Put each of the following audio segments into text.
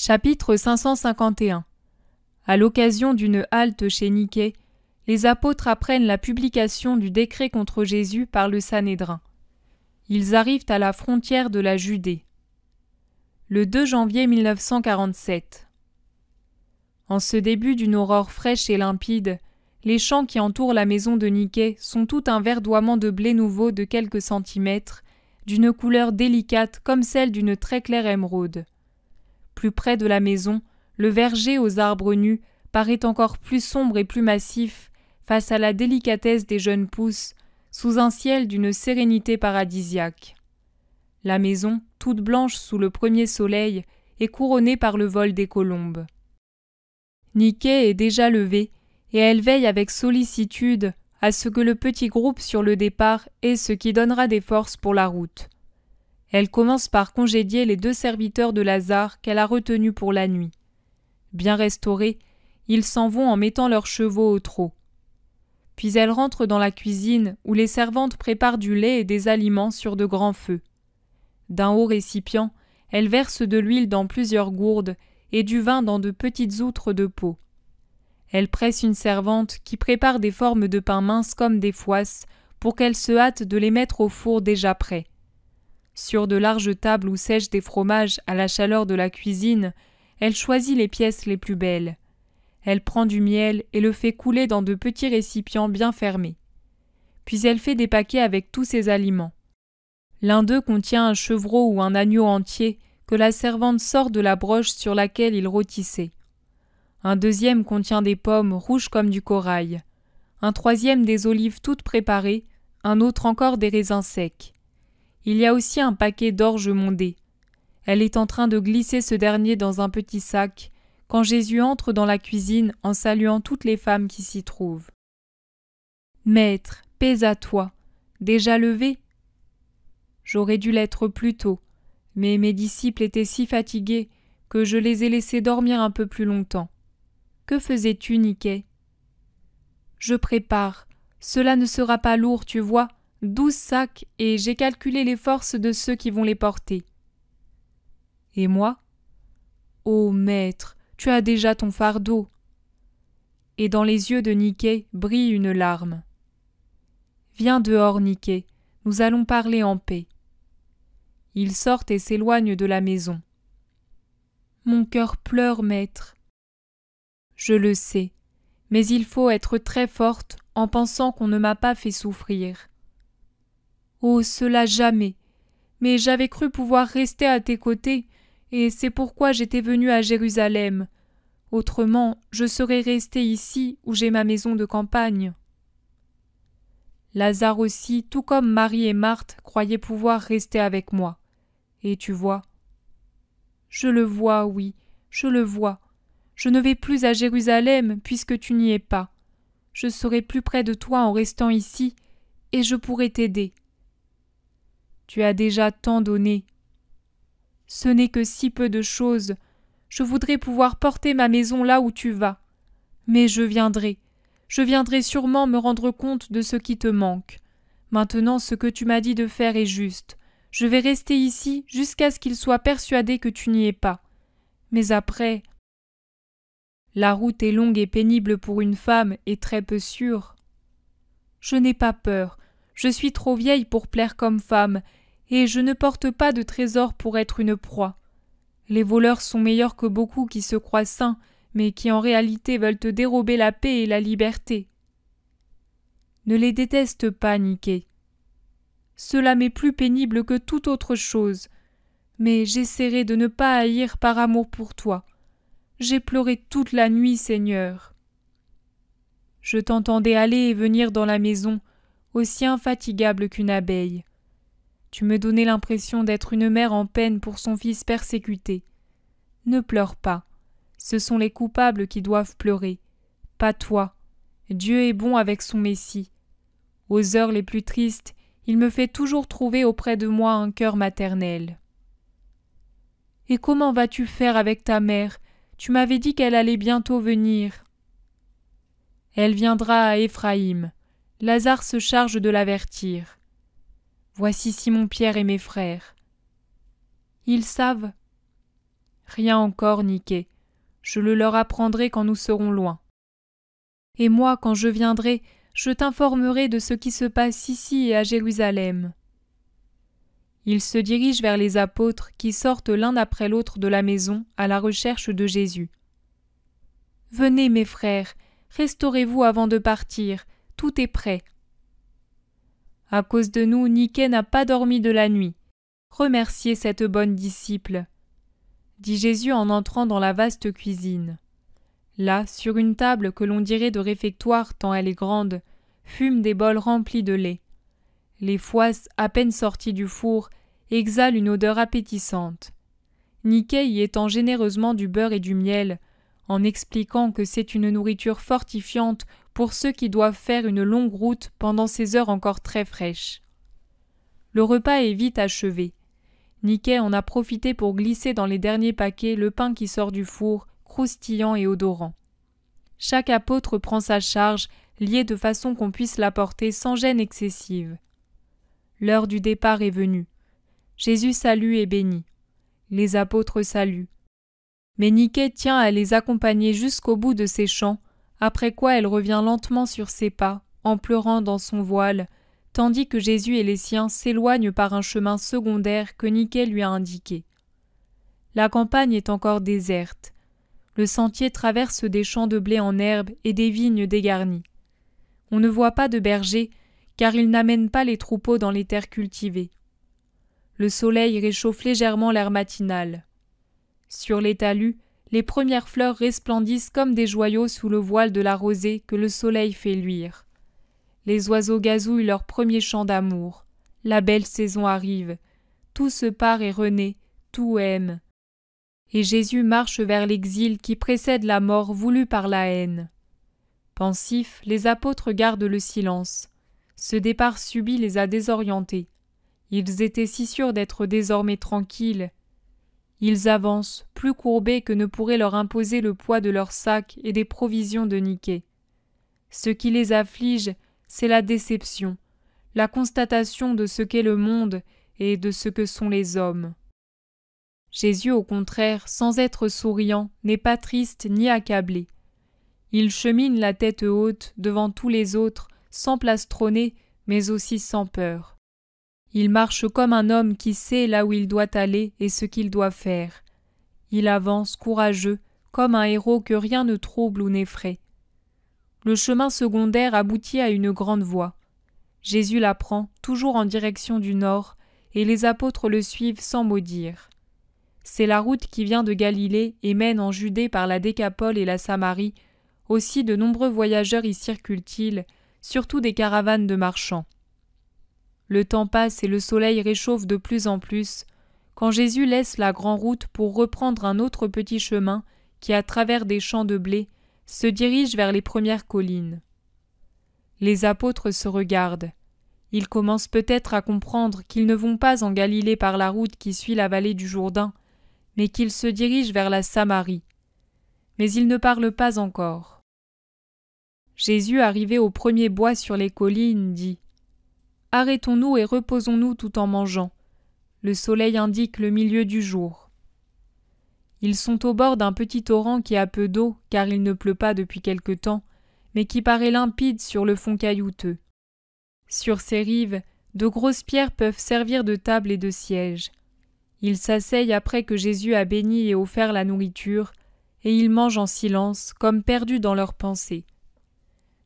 Chapitre 551. À l'occasion d'une halte chez Niké, les apôtres apprennent la publication du décret contre Jésus par le Sanhédrin. Ils arrivent à la frontière de la Judée. Le 2 janvier 1947. En ce début d'une aurore fraîche et limpide, les champs qui entourent la maison de Niké sont tout un verdoiement de blé nouveau de quelques centimètres, d'une couleur délicate comme celle d'une très claire émeraude. Plus près de la maison, le verger aux arbres nus paraît encore plus sombre et plus massif face à la délicatesse des jeunes pousses, sous un ciel d'une sérénité paradisiaque. La maison, toute blanche sous le premier soleil, est couronnée par le vol des colombes. Niké est déjà levée, et elle veille avec sollicitude à ce que le petit groupe sur le départ ait ce qui donnera des forces pour la route. Elle commence par congédier les 2 serviteurs de Lazare qu'elle a retenus pour la nuit. Bien restaurés, ils s'en vont en mettant leurs chevaux au trot. Puis elle rentre dans la cuisine où les servantes préparent du lait et des aliments sur de grands feux. D'un haut récipient, elle verse de l'huile dans plusieurs gourdes et du vin dans de petites outres de peau. Elle presse une servante qui prépare des formes de pain minces comme des fouasses pour qu'elle se hâte de les mettre au four déjà prêt. Sur de larges tables où sèchent des fromages à la chaleur de la cuisine, elle choisit les pièces les plus belles. Elle prend du miel et le fait couler dans de petits récipients bien fermés. Puis elle fait des paquets avec tous ses aliments. L'un d'eux contient un chevreau ou un agneau entier que la servante sort de la broche sur laquelle il rôtissait. Un deuxième contient des pommes rouges comme du corail. Un troisième des olives toutes préparées, un autre encore des raisins secs. Il y a aussi un paquet d'orge mondé. Elle est en train de glisser ce dernier dans un petit sac, quand Jésus entre dans la cuisine en saluant toutes les femmes qui s'y trouvent. « Maître, paix à toi, déjà levé ?» J'aurais dû l'être plus tôt, mais mes disciples étaient si fatigués que je les ai laissés dormir un peu plus longtemps. Que faisais-tu, Niké ? Je prépare. Cela ne sera pas lourd, tu vois. 12 sacs, et j'ai calculé les forces de ceux qui vont les porter. Et moi ? Ô maître, tu as déjà ton fardeau. Et dans les yeux de Niké brille une larme. Viens dehors, Niké, nous allons parler en paix. Ils sortent et s'éloignent de la maison. Mon cœur pleure, maître. Je le sais, mais il faut être très forte en pensant qu'on ne m'a pas fait souffrir. Oh, cela jamais. Mais j'avais cru pouvoir rester à tes côtés, et c'est pourquoi j'étais venue à Jérusalem. Autrement, je serais restée ici où j'ai ma maison de campagne. Lazare aussi, tout comme Marie et Marthe, croyaient pouvoir rester avec moi. Et tu vois. Je le vois, oui, je le vois. Je ne vais plus à Jérusalem puisque tu n'y es pas. Je serai plus près de toi en restant ici, et je pourrai t'aider. Tu as déjà tant donné. Ce n'est que si peu de choses. Je voudrais pouvoir porter ma maison là où tu vas. Mais je viendrai sûrement me rendre compte de ce qui te manque. Maintenant, ce que tu m'as dit de faire est juste. Je vais rester ici jusqu'à ce qu'il soit persuadé que tu n'y es pas. Mais après... La route est longue et pénible pour une femme et très peu sûre. Je n'ai pas peur. Je suis trop vieille pour plaire comme femme, et je ne porte pas de trésor pour être une proie. Les voleurs sont meilleurs que beaucoup qui se croient saints, mais qui en réalité veulent te dérober la paix et la liberté. Ne les déteste pas, Niké. Cela m'est plus pénible que toute autre chose, mais j'essaierai de ne pas haïr par amour pour toi. J'ai pleuré toute la nuit, Seigneur. Je t'entendais aller et venir dans la maison, aussi infatigable qu'une abeille. Tu me donnais l'impression d'être une mère en peine pour son fils persécuté. Ne pleure pas. Ce sont les coupables qui doivent pleurer, pas toi. Dieu est bon avec son Messie. Aux heures les plus tristes, il me fait toujours trouver auprès de moi un cœur maternel. Et comment vas-tu faire avec ta mère ? Tu m'avais dit qu'elle allait bientôt venir. Elle viendra à Éphraïm. Lazare se charge de l'avertir. Voici Simon-Pierre et mes frères. Ils savent ? rien encore, Niké. Je le leur apprendrai quand nous serons loin. Et moi, quand je viendrai, je t'informerai de ce qui se passe ici et à Jérusalem. » Il se dirige vers les apôtres qui sortent l'un après l'autre de la maison à la recherche de Jésus. « Venez, mes frères, restaurez-vous avant de partir, tout est prêt. » À cause de nous, Niké n'a pas dormi de la nuit. Remerciez cette bonne disciple, dit Jésus en entrant dans la vaste cuisine. Là, sur une table que l'on dirait de réfectoire tant elle est grande, fument des bols remplis de lait. Les fouasses, à peine sorties du four, exhalent une odeur appétissante. Niké y étend généreusement du beurre et du miel, en expliquant que c'est une nourriture fortifiante pour ceux qui doivent faire une longue route pendant ces heures encore très fraîches. Le repas est vite achevé. Niké en a profité pour glisser dans les derniers paquets le pain qui sort du four, croustillant et odorant. Chaque apôtre prend sa charge, liée de façon qu'on puisse la porter sans gêne excessive. L'heure du départ est venue. Jésus salue et bénit. Les apôtres saluent. Mais Niké tient à les accompagner jusqu'au bout de ses chants, après quoi elle revient lentement sur ses pas, en pleurant dans son voile, tandis que Jésus et les siens s'éloignent par un chemin secondaire que Niké lui a indiqué. La campagne est encore déserte. Le sentier traverse des champs de blé en herbe et des vignes dégarnies. On ne voit pas de bergers, car ils n'amènent pas les troupeaux dans les terres cultivées. Le soleil réchauffe légèrement l'air matinal. Sur les talus, les premières fleurs resplendissent comme des joyaux sous le voile de la rosée que le soleil fait luire. Les oiseaux gazouillent leur premier chant d'amour. La belle saison arrive. Tout se part et renaît, tout aime. Et Jésus marche vers l'exil qui précède la mort voulue par la haine. Pensifs, les apôtres gardent le silence. Ce départ subit les a désorientés. Ils étaient si sûrs d'être désormais tranquilles. Ils avancent, plus courbés que ne pourrait leur imposer le poids de leurs sacs et des provisions de Niké. Ce qui les afflige, c'est la déception, la constatation de ce qu'est le monde et de ce que sont les hommes. Jésus, au contraire, sans être souriant, n'est pas triste ni accablé. Il chemine la tête haute devant tous les autres, sans plastronner, mais aussi sans peur. Il marche comme un homme qui sait là où il doit aller et ce qu'il doit faire. Il avance courageux, comme un héros que rien ne trouble ou n'effraie. Le chemin secondaire aboutit à une grande voie. Jésus la prend, toujours en direction du nord, et les apôtres le suivent sans mot dire. C'est la route qui vient de Galilée et mène en Judée par la Décapole et la Samarie. Aussi de nombreux voyageurs y circulent-ils, surtout des caravanes de marchands. Le temps passe et le soleil réchauffe de plus en plus, quand Jésus laisse la grande route pour reprendre un autre petit chemin qui, à travers des champs de blé, se dirige vers les premières collines. Les apôtres se regardent. Ils commencent peut-être à comprendre qu'ils ne vont pas en Galilée par la route qui suit la vallée du Jourdain, mais qu'ils se dirigent vers la Samarie. Mais ils ne parlent pas encore. Jésus, arrivé au premier bois sur les collines, dit « Arrêtons-nous et reposons-nous tout en mangeant. Le soleil indique le milieu du jour. » Ils sont au bord d'un petit torrent qui a peu d'eau, car il ne pleut pas depuis quelque temps, mais qui paraît limpide sur le fond caillouteux. Sur ses rives, de grosses pierres peuvent servir de table et de siège. Ils s'asseyent après que Jésus a béni et offert la nourriture, et ils mangent en silence, comme perdus dans leurs pensées.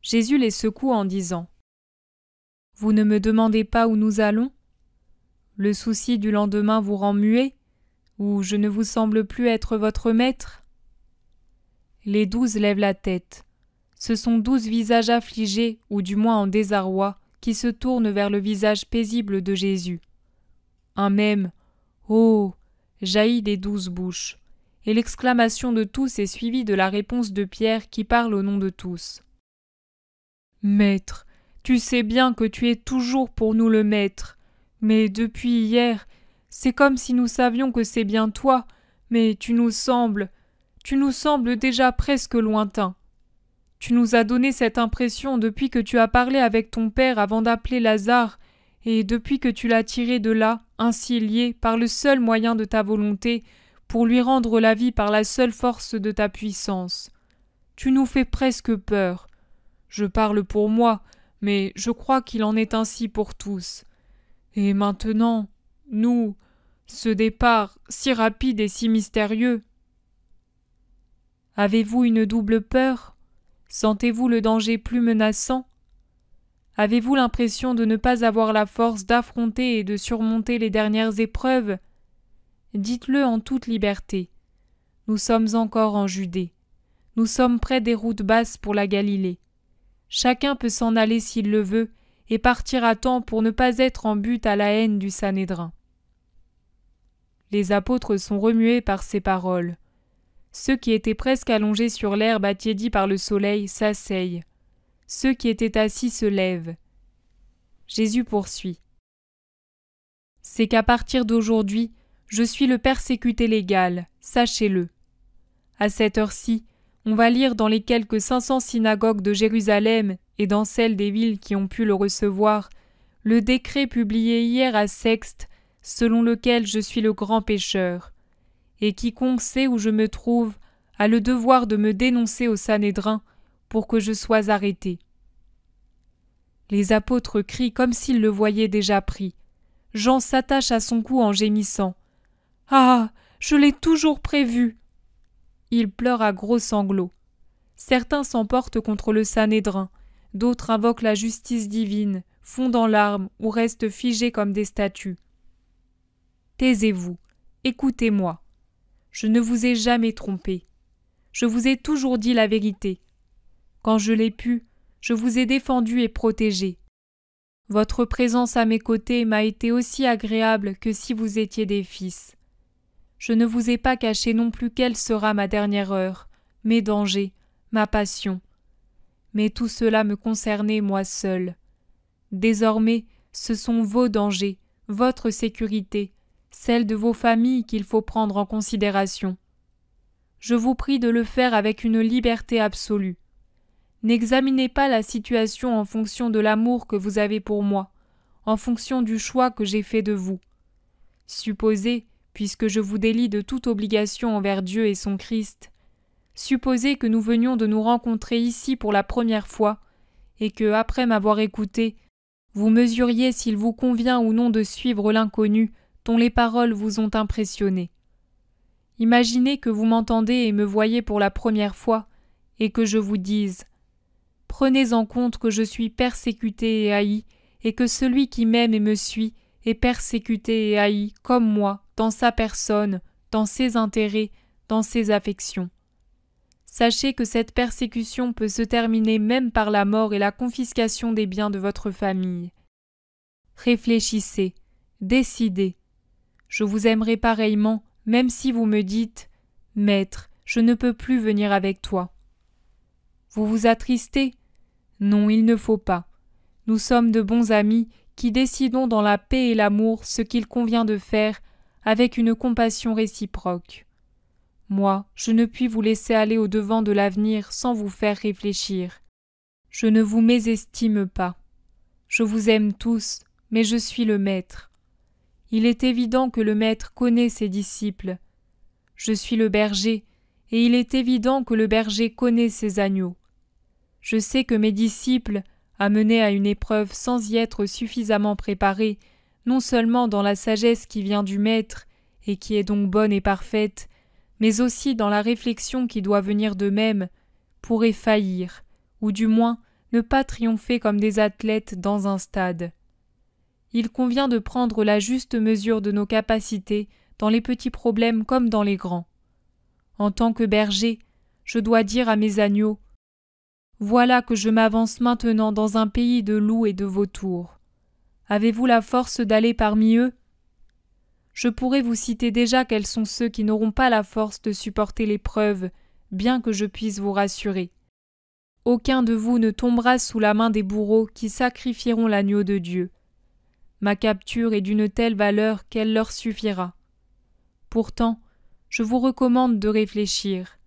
Jésus les secoue en disant « Vous ne me demandez pas où nous allons ? Le souci du lendemain vous rend muet ? Ou je ne vous semble plus être votre maître ?» Les 12 lèvent la tête. Ce sont 12 visages affligés, ou du moins en désarroi, qui se tournent vers le visage paisible de Jésus. Un même « Oh !» jaillit des 12 bouches, et l'exclamation de tous est suivie de la réponse de Pierre qui parle au nom de tous. « Maître, tu sais bien que tu es toujours pour nous le maître, mais depuis hier, c'est comme si nous savions que c'est bien toi, mais tu nous sembles déjà presque lointain. Tu nous as donné cette impression depuis que tu as parlé avec ton père avant d'appeler Lazare, et depuis que tu l'as tiré de là, ainsi lié, par le seul moyen de ta volonté, pour lui rendre la vie par la seule force de ta puissance. Tu nous fais presque peur. Je parle pour moi, mais je crois qu'il en est ainsi pour tous. Et maintenant, nous, ce départ si rapide et si mystérieux. Avez-vous une double peur? Sentez-vous le danger plus menaçant? Avez-vous l'impression de ne pas avoir la force d'affronter et de surmonter les dernières épreuves? Dites-le en toute liberté. Nous sommes encore en Judée. Nous sommes près des routes basses pour la Galilée. Chacun peut s'en aller s'il le veut et partir à temps pour ne pas être en butte à la haine du Sanhédrin. Les apôtres sont remués par ces paroles. Ceux qui étaient presque allongés sur l'herbe attiédie par le soleil s'asseyent. Ceux qui étaient assis se lèvent. Jésus poursuit. C'est qu'à partir d'aujourd'hui, je suis le persécuté légal, sachez-le. À cette heure-ci, on va lire dans les quelques 500 synagogues de Jérusalem et dans celles des villes qui ont pu le recevoir, le décret publié hier à Sexte, selon lequel je suis le grand pécheur. Et quiconque sait où je me trouve a le devoir de me dénoncer au Sanhédrin pour que je sois arrêté. Les apôtres crient comme s'ils le voyaient déjà pris. Jean s'attache à son cou en gémissant. « Ah, je l'ai toujours prévu !» Il pleure à gros sanglots. Certains s'emportent contre le Sanhédrin, d'autres invoquent la justice divine, fondent en larmes ou restent figés comme des statues. Taisez-vous, écoutez-moi. Je ne vous ai jamais trompé. Je vous ai toujours dit la vérité. Quand je l'ai pu, je vous ai défendu et protégé. Votre présence à mes côtés m'a été aussi agréable que si vous étiez des fils. Je ne vous ai pas caché non plus quelle sera ma dernière heure, mes dangers, ma passion. Mais tout cela me concernait moi seul. Désormais, ce sont vos dangers, votre sécurité, celle de vos familles qu'il faut prendre en considération. Je vous prie de le faire avec une liberté absolue. N'examinez pas la situation en fonction de l'amour que vous avez pour moi, en fonction du choix que j'ai fait de vous. Supposez, puisque je vous délie de toute obligation envers Dieu et son Christ, supposez que nous venions de nous rencontrer ici pour la première fois, et que, après m'avoir écouté, vous mesuriez s'il vous convient ou non de suivre l'inconnu dont les paroles vous ont impressionné. Imaginez que vous m'entendez et me voyez pour la première fois, et que je vous dise « Prenez en compte que je suis persécuté et haï, et que celui qui m'aime et me suit est persécuté et haï comme moi, dans sa personne, dans ses intérêts, dans ses affections. Sachez que cette persécution peut se terminer même par la mort et la confiscation des biens de votre famille. Réfléchissez, décidez. Je vous aimerai pareillement, même si vous me dites « Maître, je ne peux plus venir avec toi. » Vous vous attristez? Non, il ne faut pas. Nous sommes de bons amis qui décidons dans la paix et l'amour ce qu'il convient de faire avec une compassion réciproque. Moi, je ne puis vous laisser aller au-devant de l'avenir sans vous faire réfléchir. Je ne vous mésestime pas. Je vous aime tous, mais je suis le maître. Il est évident que le maître connaît ses disciples. Je suis le berger, et il est évident que le berger connaît ses agneaux. Je sais que mes disciples, amenés à une épreuve sans y être suffisamment préparés, non seulement dans la sagesse qui vient du Maître, et qui est donc bonne et parfaite, mais aussi dans la réflexion qui doit venir d'eux-mêmes, pourraient faillir, ou du moins ne pas triompher comme des athlètes dans un stade. Il convient de prendre la juste mesure de nos capacités dans les petits problèmes comme dans les grands. En tant que berger, je dois dire à mes agneaux « Voilà que je m'avance maintenant dans un pays de loups et de vautours. Avez-vous la force d'aller parmi eux ?» Je pourrais vous citer déjà quels sont ceux qui n'auront pas la force de supporter l'épreuve, bien que je puisse vous rassurer. Aucun de vous ne tombera sous la main des bourreaux qui sacrifieront l'agneau de Dieu. Ma capture est d'une telle valeur qu'elle leur suffira. Pourtant, je vous recommande de réfléchir.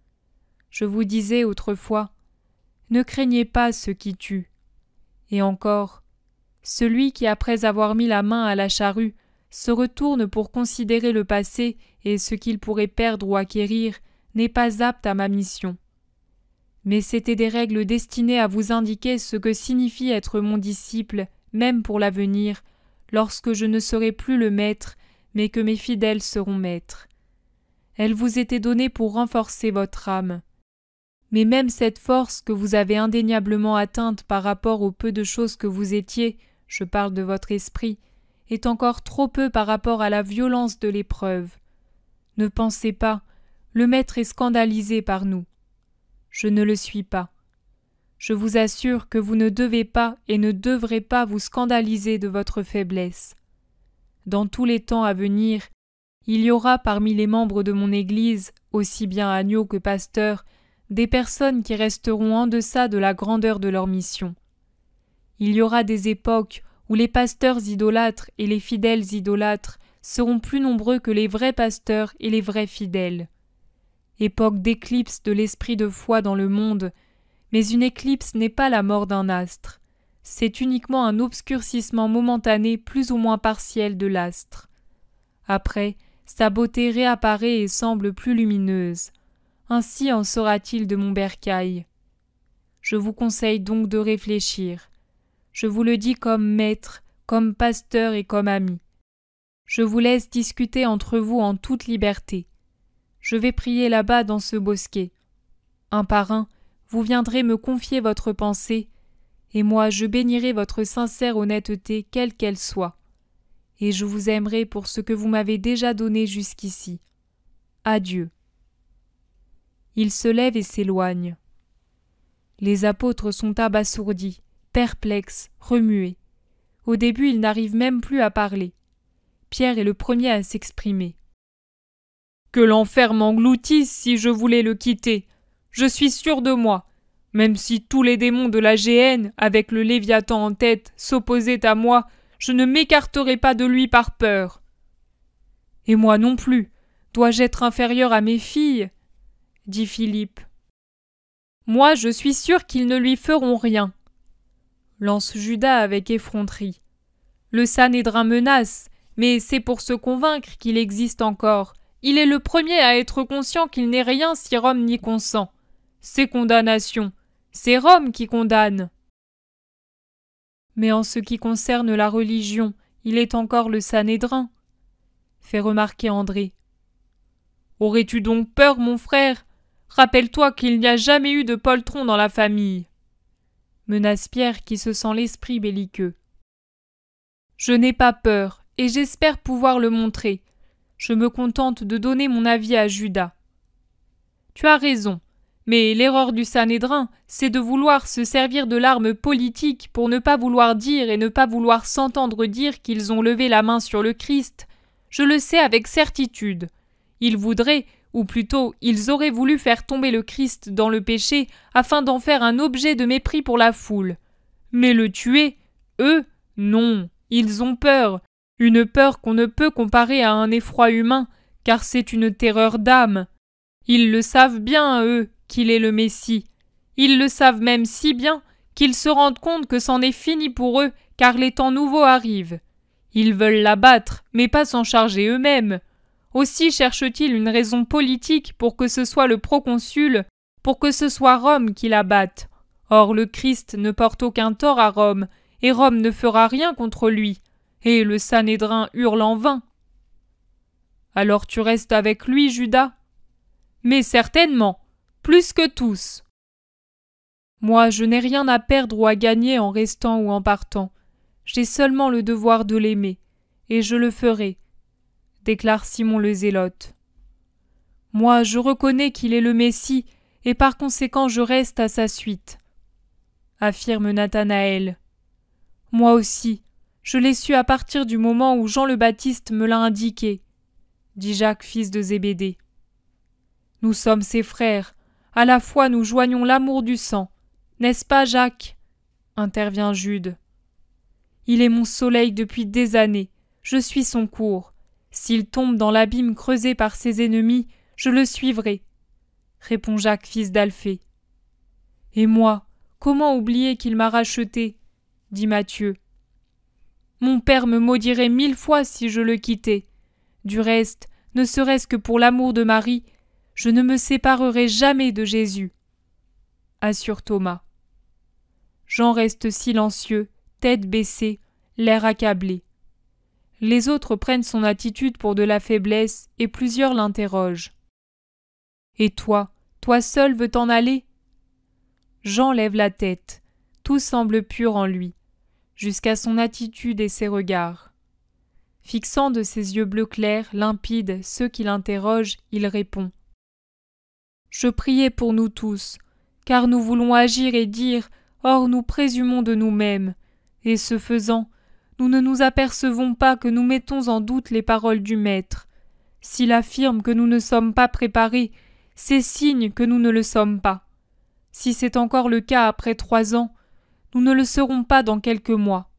Je vous disais autrefois, ne craignez pas ceux qui tuent. Et encore, celui qui, après avoir mis la main à la charrue, se retourne pour considérer le passé et ce qu'il pourrait perdre ou acquérir, n'est pas apte à ma mission. Mais c'étaient des règles destinées à vous indiquer ce que signifie être mon disciple, même pour l'avenir, lorsque je ne serai plus le maître, mais que mes fidèles seront maîtres. Elles vous étaient données pour renforcer votre âme. Mais même cette force que vous avez indéniablement atteinte par rapport au peu de choses que vous étiez, je parle de votre esprit, est encore trop peu par rapport à la violence de l'épreuve. Ne pensez pas, le Maître est scandalisé par nous. Je ne le suis pas. Je vous assure que vous ne devez pas et ne devrez pas vous scandaliser de votre faiblesse. Dans tous les temps à venir, il y aura parmi les membres de mon Église, aussi bien agneaux que pasteurs, des personnes qui resteront en deçà de la grandeur de leur mission. Il y aura des époques où les pasteurs idolâtres et les fidèles idolâtres seront plus nombreux que les vrais pasteurs et les vrais fidèles. Époque d'éclipse de l'esprit de foi dans le monde, mais une éclipse n'est pas la mort d'un astre. C'est uniquement un obscurcissement momentané plus ou moins partiel de l'astre. Après, sa beauté réapparaît et semble plus lumineuse. Ainsi en sera-t-il de mon bercail. Je vous conseille donc de réfléchir. Je vous le dis comme maître, comme pasteur et comme ami. Je vous laisse discuter entre vous en toute liberté. Je vais prier là-bas dans ce bosquet. Un par un, vous viendrez me confier votre pensée, et moi je bénirai votre sincère honnêteté quelle qu'elle soit. Et je vous aimerai pour ce que vous m'avez déjà donné jusqu'ici. Adieu. Il se lève et s'éloigne. Les apôtres sont abasourdis, perplexes, remués. Au début, ils n'arrivent même plus à parler. Pierre est le premier à s'exprimer. « Que l'enfer m'engloutisse si je voulais le quitter. Je suis sûr de moi. Même si tous les démons de la géhenne, avec le Léviathan en tête, s'opposaient à moi, je ne m'écarterai pas de lui par peur. »« Et moi non plus. Dois-je être inférieur à mes filles ?» dit Philippe. « Moi, je suis sûr qu'ils ne lui feront rien. » lance Judas avec effronterie. « Le Sanhédrin menace, mais c'est pour se convaincre qu'il existe encore. Il est le premier à être conscient qu'il n'est rien si Rome n'y consent. C'est condamnation. C'est Rome qui condamne. » Mais en ce qui concerne la religion, il est encore le Sanhédrin, fait remarquer André. Aurais-tu donc peur, mon frère ? Rappelle-toi qu'il n'y a jamais eu de poltron dans la famille. Menace Pierre qui se sent l'esprit belliqueux. Je n'ai pas peur, et j'espère pouvoir le montrer. Je me contente de donner mon avis à Judas. Tu as raison, mais l'erreur du Sanhédrin, c'est de vouloir se servir de l'arme politique pour ne pas vouloir dire et ne pas vouloir s'entendre dire qu'ils ont levé la main sur le Christ. Je le sais avec certitude. Ils voudraient, ou plutôt, ils auraient voulu faire tomber le Christ dans le péché afin d'en faire un objet de mépris pour la foule. Mais le tuer, eux, non, ils ont peur. Une peur qu'on ne peut comparer à un effroi humain, car c'est une terreur d'âme. Ils le savent bien, eux, qu'il est le Messie. Ils le savent même si bien qu'ils se rendent compte que c'en est fini pour eux, car les temps nouveaux arrivent. Ils veulent l'abattre, mais pas s'en charger eux-mêmes. Aussi cherchent-ils une raison politique pour que ce soit le proconsul, pour que ce soit Rome qui l'abatte. Or le Christ ne porte aucun tort à Rome, et Rome ne fera rien contre lui. Et le Sanhédrin hurle en vain. Alors tu restes avec lui, Judas ? Mais certainement, plus que tous. Moi, je n'ai rien à perdre ou à gagner en restant ou en partant. J'ai seulement le devoir de l'aimer, et je le ferai, déclare Simon le Zélote. Moi, je reconnais qu'il est le Messie, et par conséquent je reste à sa suite, affirme Nathanaël. Moi aussi, je l'ai su à partir du moment où Jean le Baptiste me l'a indiqué, dit Jacques, fils de Zébédée. Nous sommes ses frères, à la fois nous joignons l'amour du sang, n'est-ce pas, Jacques ? Intervient Jude. Il est mon soleil depuis des années, je suis son cours. S'il tombe dans l'abîme creusé par ses ennemis, je le suivrai, répond Jacques, fils d'Alphée. Et moi, comment oublier qu'il m'a racheté ? Dit Matthieu. Mon père me maudirait 1000 fois si je le quittais. Du reste, ne serait-ce que pour l'amour de Marie, je ne me séparerai jamais de Jésus. » assure Thomas. Jean reste silencieux, tête baissée, l'air accablé. Les autres prennent son attitude pour de la faiblesse et plusieurs l'interrogent. « Et toi seul veux t'en aller ?» Jean lève la tête. Tout semble pur en lui, jusqu'à son attitude et ses regards. Fixant de ses yeux bleus clairs, limpides, ceux qui l'interrogent, il répond. « Je priais pour nous tous, car nous voulons agir et dire, or nous présumons de nous-mêmes, et ce faisant, nous ne nous apercevons pas que nous mettons en doute les paroles du Maître. S'il affirme que nous ne sommes pas préparés, c'est signe que nous ne le sommes pas. Si c'est encore le cas après 3 ans, nous ne le serons pas dans quelques mois. »«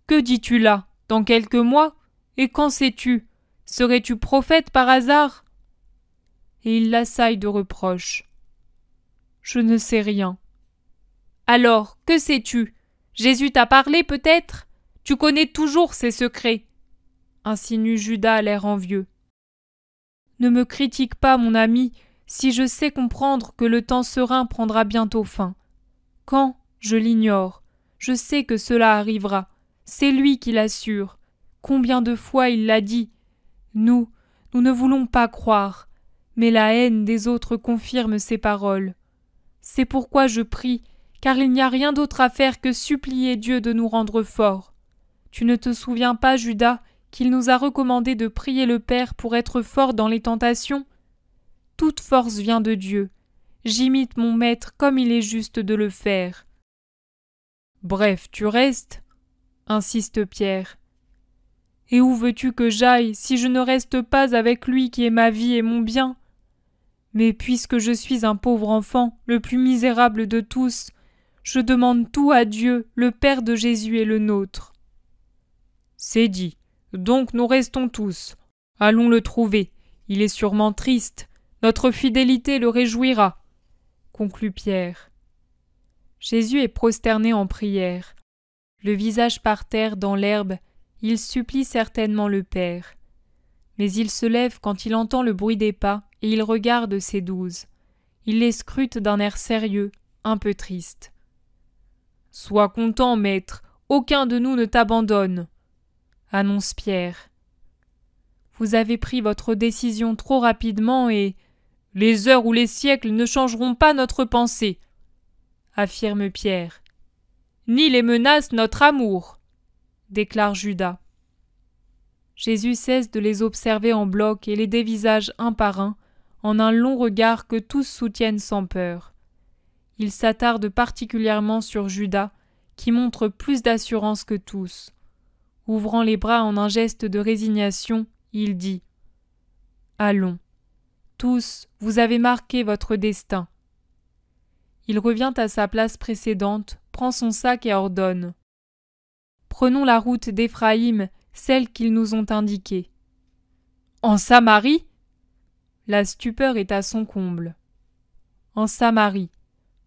Que dis-tu là? Dans quelques mois? Et qu'en sais-tu? Serais-tu prophète par hasard ?» Et il l'assaille de reproches. « Je ne sais rien. »« Alors, que sais-tu? Jésus t'a parlé peut-être? Tu connais toujours ses secrets. » insinue Judas à l'air envieux. « Ne me critique pas, mon ami, si je sais comprendre que le temps serein prendra bientôt fin. Quand? Je l'ignore. Je sais que cela arrivera. C'est lui qui l'assure. Combien de fois il l'a dit. Nous ne voulons pas croire. Mais la haine des autres confirme ses paroles. C'est pourquoi je prie, car il n'y a rien d'autre à faire que supplier Dieu de nous rendre forts. Tu ne te souviens pas, Judas, qu'il nous a recommandé de prier le Père pour être forts dans les tentations? Toute force vient de Dieu. J'imite mon Maître comme il est juste de le faire. »« Bref, tu restes, » insiste Pierre. « Et où veux-tu que j'aille si je ne reste pas avec lui qui est ma vie et mon bien? Mais puisque je suis un pauvre enfant, le plus misérable de tous, je demande tout à Dieu, le Père de Jésus et le nôtre. » »« C'est dit. Donc nous restons tous. Allons le trouver. Il est sûrement triste. Notre fidélité le réjouira, » conclut Pierre. Jésus est prosterné en prière. Le visage par terre dans l'herbe, il supplie certainement le Père. Mais il se lève quand il entend le bruit des pas et il regarde ses 12. Il les scrute d'un air sérieux, un peu triste. « Sois content, maître, aucun de nous ne t'abandonne, » annonce Pierre. « Vous avez pris votre décision trop rapidement et les heures ou les siècles ne changeront pas notre pensée, » affirme Pierre. « Ni les menaces notre amour, » déclare Judas. Jésus cesse de les observer en bloc et les dévisage un par un, en un long regard que tous soutiennent sans peur. Il s'attarde particulièrement sur Judas, qui montre plus d'assurance que tous. Ouvrant les bras en un geste de résignation, il dit « Allons, tous, vous avez marqué votre destin. » Il revient à sa place précédente, prend son sac et ordonne « Prenons la route d'Éphraïm, celle qu'ils nous ont indiquée. »« En Samarie ?» La stupeur est à son comble. En Samarie,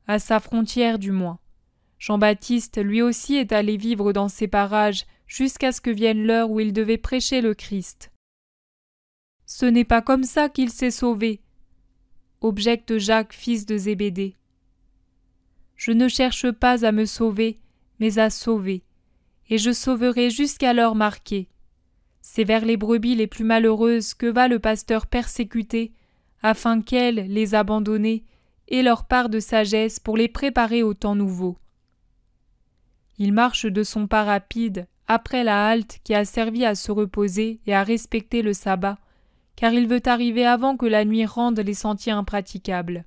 à sa frontière du moins. Jean-Baptiste lui aussi est allé vivre dans ces parages jusqu'à ce que vienne l'heure où il devait prêcher le Christ. « Ce n'est pas comme ça qu'il s'est sauvé, » objecte Jacques, fils de Zébédée. « Je ne cherche pas à me sauver, mais à sauver, et je sauverai jusqu'à l'heure marquée. C'est vers les brebis les plus malheureuses que va le pasteur persécuté, afin qu'elles, les abandonnées, aient leur part de sagesse pour les préparer au temps nouveau. » Il marche de son pas rapide, après la halte qui a servi à se reposer et à respecter le sabbat, car il veut arriver avant que la nuit rende les sentiers impraticables.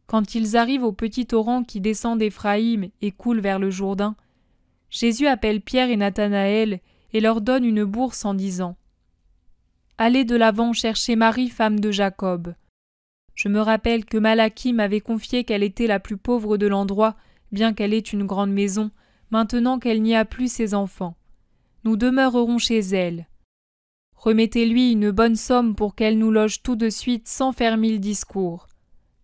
Quand ils arrivent au petit torrent qui descend d'Éphraïm et coule vers le Jourdain, Jésus appelle Pierre et Nathanaël et leur donne une bourse en disant « Allez de l'avant chercher Marie, femme de Jacob. Je me rappelle que Malachie m'avait confié qu'elle était la plus pauvre de l'endroit, bien qu'elle ait une grande maison, maintenant qu'elle n'y a plus ses enfants. Nous demeurerons chez elle. Remettez-lui une bonne somme pour qu'elle nous loge tout de suite sans faire 1000 discours.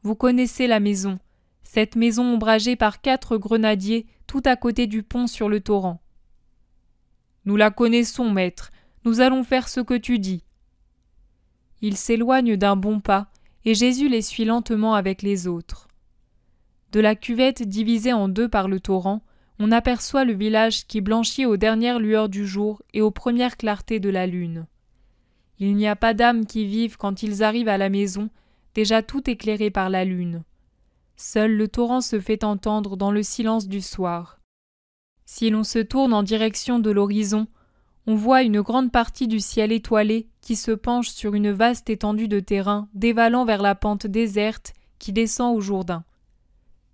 Vous connaissez la maison, cette maison ombragée par 4 grenadiers tout à côté du pont sur le torrent. Nous la connaissons, maître. Nous allons faire ce que tu dis. » Ils s'éloignent d'un bon pas, et Jésus les suit lentement avec les autres. De la cuvette divisée en deux par le torrent, on aperçoit le village qui blanchit aux dernières lueurs du jour et aux premières clartés de la lune. Il n'y a pas d'âme qui vive quand ils arrivent à la maison, déjà tout éclairée par la lune. Seul le torrent se fait entendre dans le silence du soir. Si l'on se tourne en direction de l'horizon, on voit une grande partie du ciel étoilé qui se penche sur une vaste étendue de terrain dévalant vers la pente déserte qui descend au Jourdain.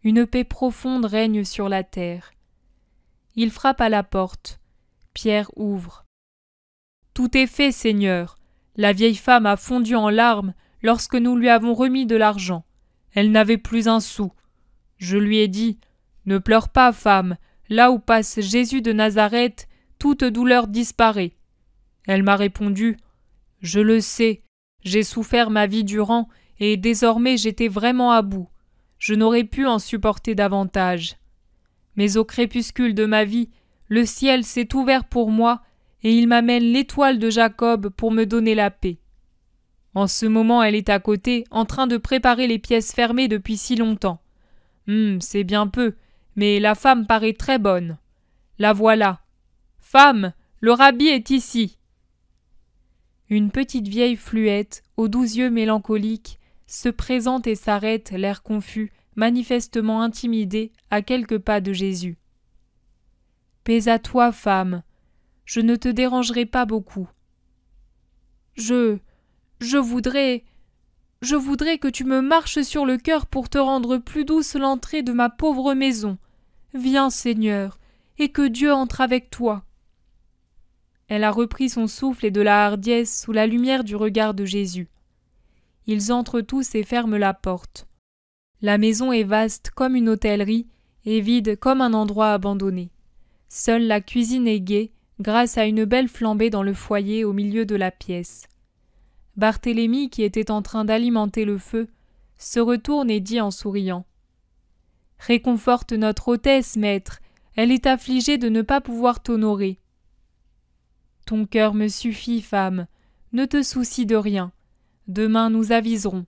Une paix profonde règne sur la terre. Il frappe à la porte. Pierre ouvre. « Tout est fait, Seigneur. La vieille femme a fondu en larmes lorsque nous lui avons remis de l'argent. Elle n'avait plus un sou. Je lui ai dit « Ne pleure pas, femme, là où passe Jésus de Nazareth, toute douleur disparaît. » Elle m'a répondu « Je le sais, j'ai souffert ma vie durant et désormais j'étais vraiment à bout. Je n'aurais pu en supporter davantage. Mais au crépuscule de ma vie, le ciel s'est ouvert pour moi et il m'amène l'étoile de Jacob pour me donner la paix. En ce moment, elle est à côté, en train de préparer les pièces fermées depuis si longtemps. C'est bien peu, mais la femme paraît très bonne. La voilà. Femme, le rabbi est ici. » Une petite vieille fluette, aux doux yeux mélancoliques, se présente et s'arrête, l'air confus, manifestement intimidée, à quelques pas de Jésus. « Paix à toi, femme. Je ne te dérangerai pas beaucoup. Je voudrais que tu me marches sur le cœur pour te rendre plus douce l'entrée de ma pauvre maison. Viens, Seigneur, et que Dieu entre avec toi. » Elle a repris son souffle et de la hardiesse sous la lumière du regard de Jésus. Ils entrent tous et ferment la porte. La maison est vaste comme une hôtellerie et vide comme un endroit abandonné. Seule la cuisine est gaie, grâce à une belle flambée dans le foyer au milieu de la pièce. Barthélemy, qui était en train d'alimenter le feu, se retourne et dit en souriant « Réconforte notre hôtesse, maître, elle est affligée de ne pas pouvoir t'honorer. »« Ton cœur me suffit, femme, ne te soucie de rien. Demain nous aviserons.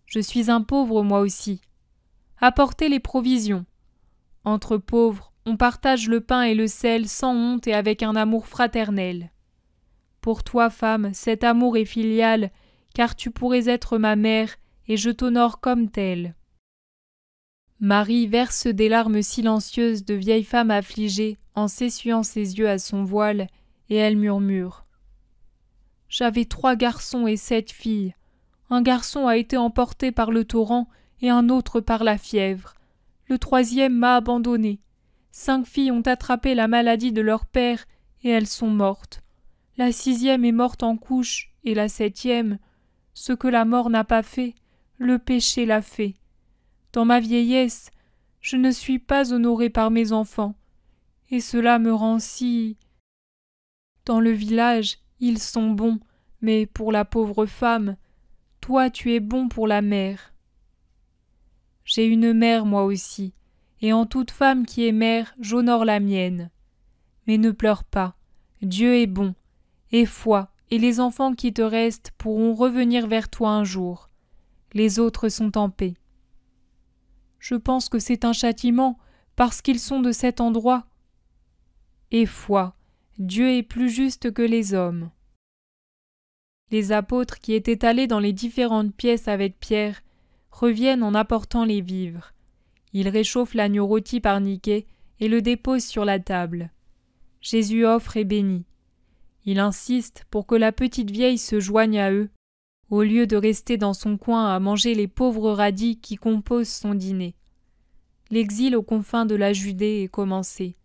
Je suis un pauvre moi aussi. Apportez les provisions. Entre pauvres, on partage le pain et le sel sans honte et avec un amour fraternel. Pour toi, femme, cet amour est filial, car tu pourrais être ma mère, et je t'honore comme telle. » Marie verse des larmes silencieuses de vieille femme affligée en s'essuyant ses yeux à son voile, et elle murmure « J'avais 3 garçons et 7 filles. Un garçon a été emporté par le torrent et un autre par la fièvre. Le 3e m'a abandonnée. 5 filles ont attrapé la maladie de leur père et elles sont mortes. La 6e est morte en couche et la 7e, ce que la mort n'a pas fait, le péché l'a fait. Dans ma vieillesse, je ne suis pas honorée par mes enfants, et cela me rend si... Dans le village, ils sont bons, mais pour la pauvre femme, toi tu es bon pour la mère. J'ai une mère moi aussi, et en toute femme qui est mère, j'honore la mienne. Mais ne pleure pas, Dieu est bon, et foi, et les enfants qui te restent pourront revenir vers toi un jour. Les autres sont en paix. Je pense que c'est un châtiment, parce qu'ils sont de cet endroit. Et foi, Dieu est plus juste que les hommes. » Les apôtres qui étaient allés dans les différentes pièces avec Pierre reviennent en apportant les vivres. Ils réchauffent l'agneau rôti par Niquée et le déposent sur la table. Jésus offre et bénit. Il insiste pour que la petite vieille se joigne à eux, au lieu de rester dans son coin à manger les pauvres radis qui composent son dîner. L'exil aux confins de la Judée est commencé.